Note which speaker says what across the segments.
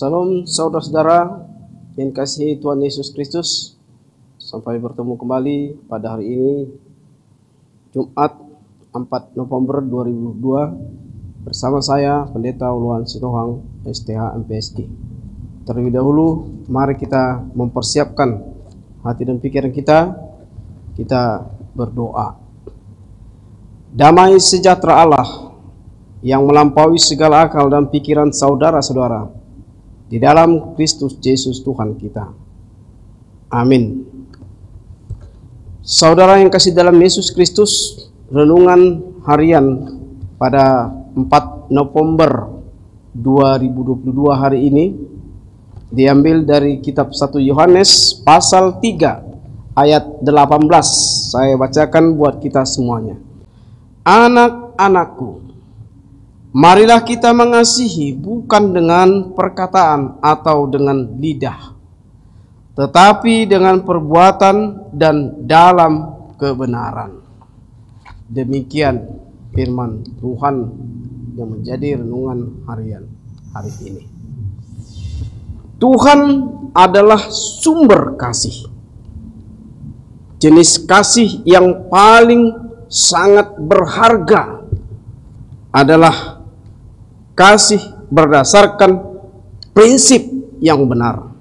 Speaker 1: Salam saudara-saudara yang dikasihi Tuhan Yesus Kristus. Sampai bertemu kembali pada hari ini, Jumat 4 November 2002, bersama saya Pendeta Uluan Sitohang, STH MPSI. Terlebih dahulu, mari kita mempersiapkan hati dan pikiran kita berdoa. Damai sejahtera Allah yang melampaui segala akal dan pikiran saudara-saudara di dalam Kristus Yesus Tuhan kita. Amin. Saudara yang kasih dalam Yesus Kristus, renungan harian pada 4 November 2022 hari ini diambil dari kitab 1 Yohanes pasal 3 ayat 18. Saya bacakan buat kita semuanya. Anak-anakku, marilah kita mengasihi bukan dengan perkataan atau dengan lidah, tetapi dengan perbuatan dan dalam kebenaran. Demikian firman Tuhan yang menjadi renungan harian hari ini. Tuhan adalah sumber kasih. Jenis kasih yang paling sangat berharga adalah kasih berdasarkan prinsip yang benar.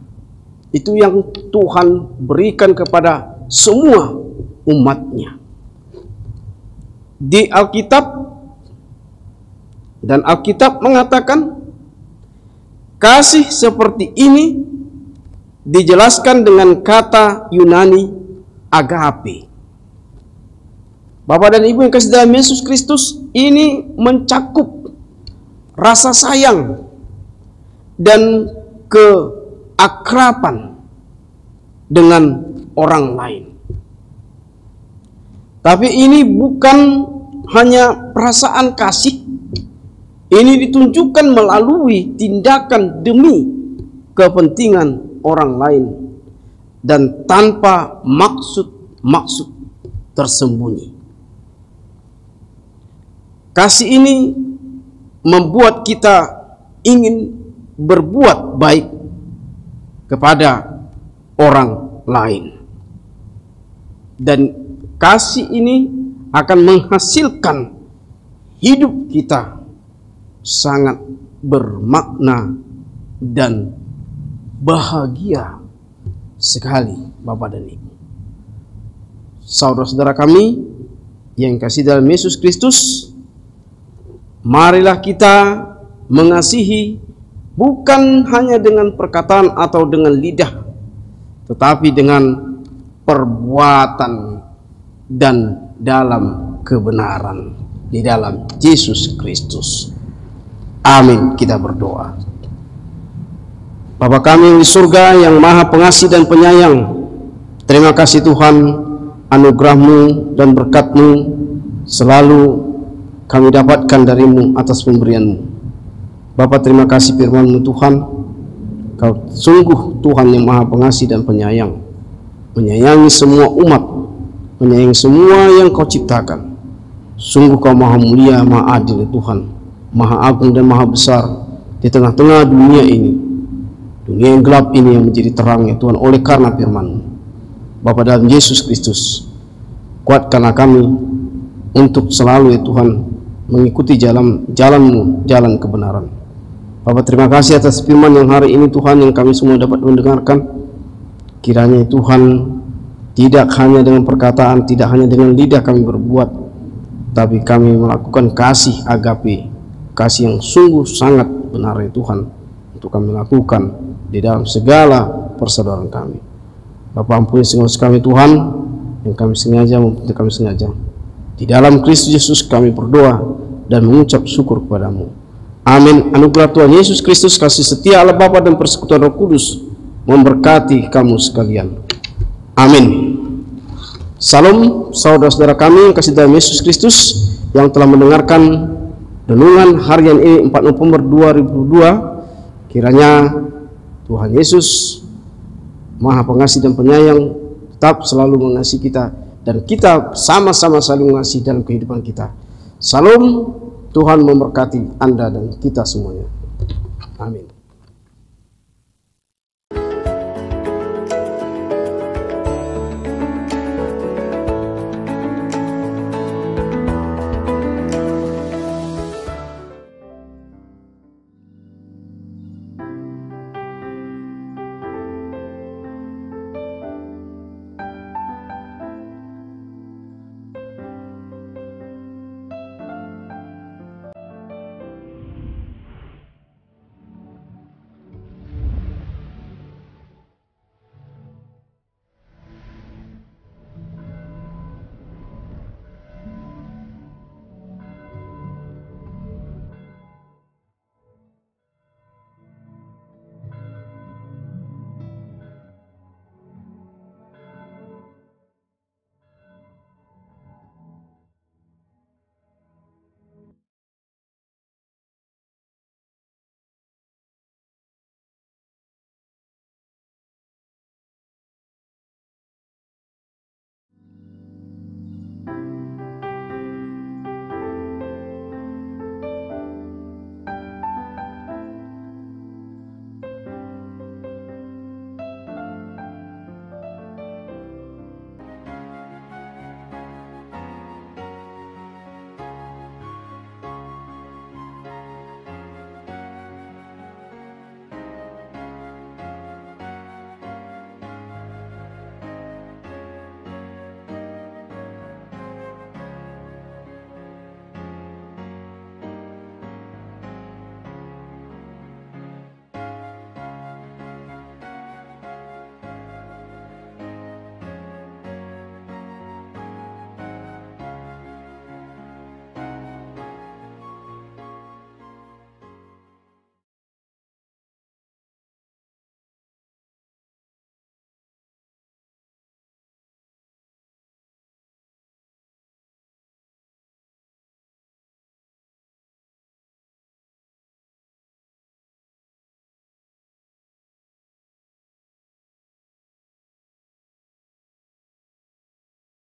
Speaker 1: Itu yang Tuhan berikan kepada semua umatnya. Di Alkitab, dan Alkitab mengatakan kasih seperti ini dijelaskan dengan kata Yunani agape. Bapak dan Ibu yang kasih dalam Yesus Kristus, ini mencakup rasa sayang dan keakraban dengan orang lain. Tapi ini bukan hanya perasaan kasih, ini ditunjukkan melalui tindakan demi kepentingan orang lain dan tanpa maksud tersembunyi. Kasih ini membuat kita ingin berbuat baik kepada orang lain, dan kasih ini akan menghasilkan hidup kita sangat bermakna dan bahagia sekali. Bapak dan Ibu, saudara-saudara kami yang kasih dalam Yesus Kristus, marilah kita mengasihi bukan hanya dengan perkataan atau dengan lidah, tetapi dengan perbuatan dan dalam kebenaran di dalam Yesus Kristus. Amin. Kita berdoa. Bapa kami yang di surga, yang maha pengasih dan penyayang, terima kasih Tuhan, anugerah-Mu dan berkat-Mu selalu kami dapatkan darimu atas pemberian-Mu. Bapa, terima kasih firman-Mu Tuhan. Kau sungguh Tuhan yang maha pengasih dan penyayang, menyayangi semua umat, menyayangi semua yang Kau ciptakan. Sungguh Kau maha mulia, maha adil Tuhan, maha agung dan maha besar di tengah-tengah dunia ini, dunia yang gelap ini yang menjadi terang ya Tuhan, oleh karena firman-Mu. Bapa, dalam Yesus Kristus, kuatkanlah kami untuk selalu ya Tuhan mengikuti jalan-Mu, jalan kebenaran. Bapak, terima kasih atas firman yang hari ini Tuhan, yang kami semua dapat mendengarkan. Kiranya Tuhan, tidak hanya dengan perkataan, tidak hanya dengan lidah kami berbuat, tapi kami melakukan kasih agape, kasih yang sungguh sangat benar ya Tuhan, untuk kami lakukan di dalam segala persaudaraan kami. Bapak, ampuni segala dosa kami Tuhan, yang kami sengaja maupun tidak kami sengaja. Di dalam Kristus Yesus kami berdoa dan mengucap syukur kepadamu. Amin. Anugerah Tuhan Yesus Kristus, kasih setia Allah Bapa dan persekutuan Roh Kudus memberkati kamu sekalian. Amin. Salam saudara-saudara kami yang kasih dalam Yesus Kristus, yang telah mendengarkan renungan harian ini 4 November 2002. Kiranya Tuhan Yesus maha pengasih dan penyayang tetap selalu mengasihi kita, dan kita sama-sama saling mengasihi dalam kehidupan kita. Salam, Tuhan memberkati Anda dan kita semuanya. Amin.